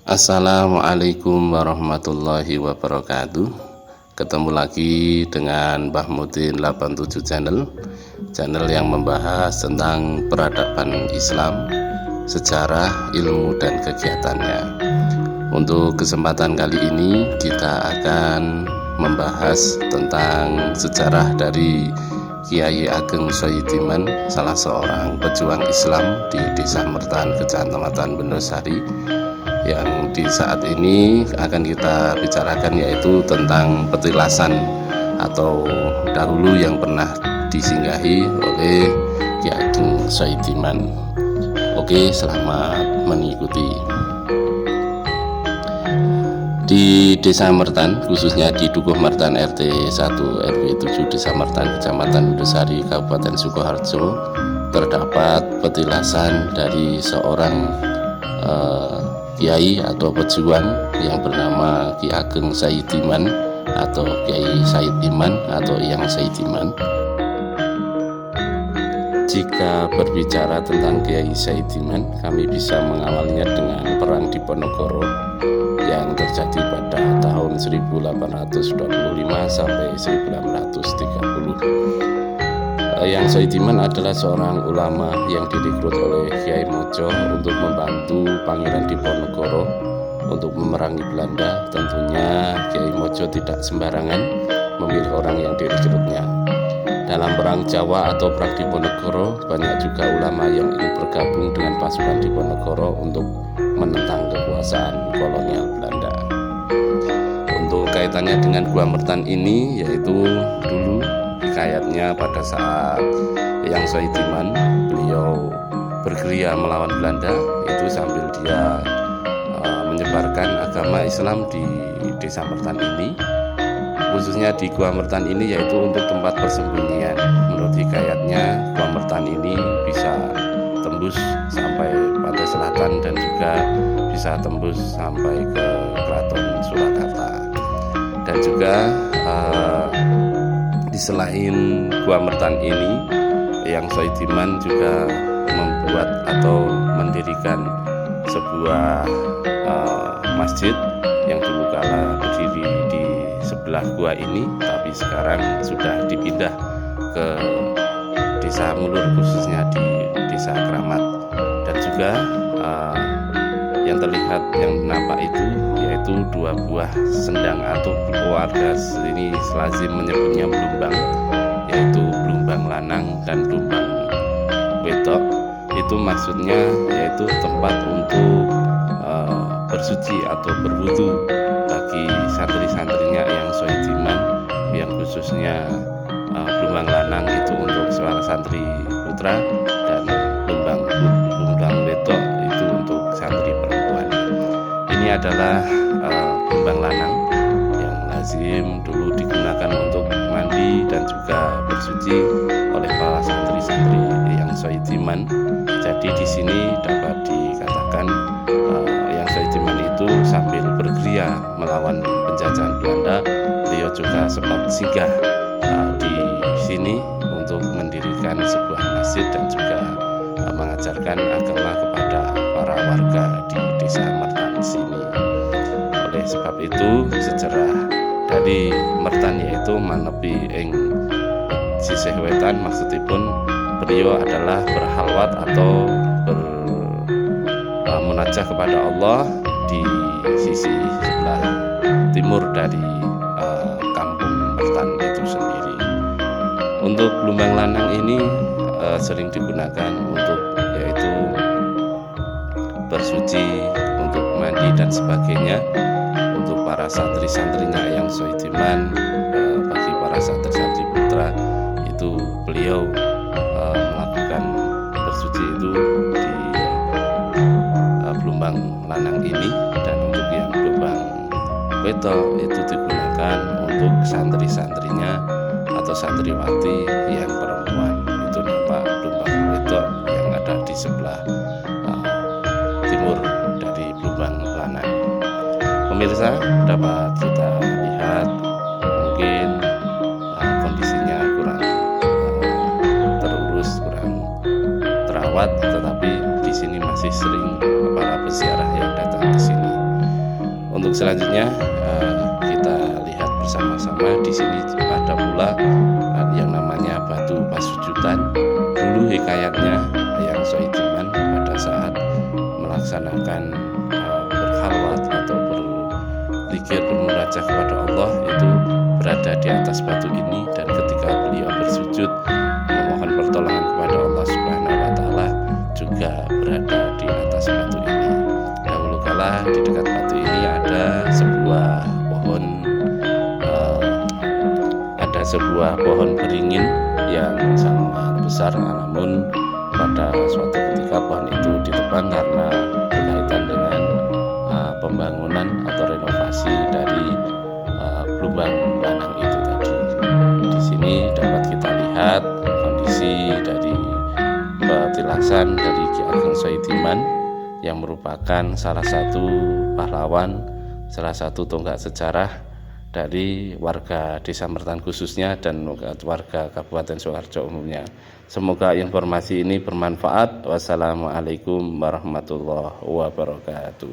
Assalamualaikum warahmatullahi wabarakatuh. Ketemu lagi dengan Mbah Mudin 87 channel yang membahas tentang peradaban Islam, sejarah, ilmu, dan kegiatannya. Untuk kesempatan kali ini kita akan membahas tentang sejarah dari Kiai Ageng Soidiman, salah seorang pejuang Islam di Desa Mertan, Kecamatan Bendosari, yang di saat ini akan kita bicarakan, yaitu tentang petilasan atau dahulu yang pernah disinggahi oleh Kiai Ageng Soidiman. Oke, selamat mengikuti. Di Desa Mertan, khususnya di Dukuh Mertan RT 1 RW 7 Desa Mertan, Kecamatan Bendosari, Kabupaten Sukoharjo, terdapat petilasan dari seorang kiai atau pejuang yang bernama Ki Ageng Soidiman atau Kiai Said Iman atau Yang Soidiman. Jika berbicara tentang Kiai Soidiman, kami bisa mengawalnya dengan perang Diponegoro yang terjadi pada tahun 1825 sampai 1930. Yang Soidiman adalah seorang ulama yang direkrut oleh Kiai Mojo untuk membantu Pangeran Diponegoro untuk memerangi Belanda. Tentunya Kiai Mojo tidak sembarangan memilih orang yang direkrutnya. Dalam perang Jawa atau perang Diponegoro, banyak juga ulama yang ingin bergabung dengan pasukan Diponegoro untuk menentang kekuasaan kolonial Belanda. Untuk kaitannya dengan Gua Mertan ini, yaitu dulu hikayatnya pada saat Yang Soidiman beliau bergerilya melawan Belanda, itu sambil dia menyebarkan agama Islam di Desa Mertan ini, khususnya di Gua Mertan ini, yaitu untuk tempat persembunyian. Menurut hikayatnya, Gua Mertan ini bisa tembus sampai pantai selatan dan juga bisa tembus sampai ke Keraton Surakarta. Dan juga di selain Gua Mertan ini, Yang Soidiman juga membuat atau mendirikan sebuah masjid yang dulu kala berdiri di sebelah gua ini, tapi sekarang sudah dipindah ke Desa Mulur, khususnya di Desa Kramat. Dan juga yang terlihat, yang nampak itu yaitu dua buah sendang atau warga sini lazim menyebutnya blumbang, yaitu blumbang lanang dan blumbang wedok. Itu maksudnya yaitu tempat untuk bersuci atau berwudu bagi santri-santrinya Yang Soidiman, yang khususnya blumbang lanang itu untuk seorang santri putra dan blumbang wedok itu untuk santri perempuan. Ini adalah blumbang lanang yang lazim dulu digunakan untuk mandi dan juga bersuci oleh para santri-santri Yang Soidiman. Jadi di sini dapat dikatakan Yang Soidiman itu sambil bergerilya melawan penjajahan Belanda, beliau juga sempat singgah di sini untuk mendirikan sebuah masjid dan juga mengajarkan agama kepada para warga di Desa Mertan sini. Oleh sebab itu, sejarah dari Mertan yaitu manepi ing sisih wetan, maksudipun beliau adalah berhalwat atau bermunajah kepada Allah di sisi sebelah timur dari kampung Mertan itu sendiri. Untuk blumbang lanang ini sering digunakan untuk yaitu bersuci, untuk mandi dan sebagainya. Untuk para santri-santrinya Yang Soidiman, bagi para santri-santri putra itu beliau melakukan bersuci itu di blumbang lanang ini. Dan untuk yang blumbang wedok itu digunakan untuk santri-santrinya atau santriwati yang perempuan. Itu nampak blumbang wedok yang ada di sebelah timur dari blumbang lanang. Pemirsa, dapat kita lihat mungkin kondisinya kurang terurus, kurang terawat, tetapi di sini masih sering para peziarah yang datang ke sini. selanjutnya kita lihat bersama-sama. Di sini ada pula yang namanya batu pasujudan. Dulu hikayatnya yang Soidiman pada saat melaksanakan berkhalwat atau berzikir bermunajat kepada Allah itu berada di atas batu ini, dan ketika beliau bersujud memohon pertolongan kepada Allah Subhanahu wa taala juga berada di atas batu ini. Dahulu kala di dekat batu ini ada sebuah pohon beringin yang sangat besar, namun pada suatu ketika pohon itu ditebang karena berkaitan dengan pembangunan atau renovasi dari Blumbang Lanang itu tadi. Di sini dapat kita lihat kondisi dari petilasan dari Ki Ageng Soidiman yang merupakan salah satu pahlawan, salah satu tonggak sejarah dari warga Desa Mertan khususnya dan warga Kabupaten Sukoharjo umumnya. Semoga informasi ini bermanfaat. Wassalamualaikum warahmatullahi wabarakatuh.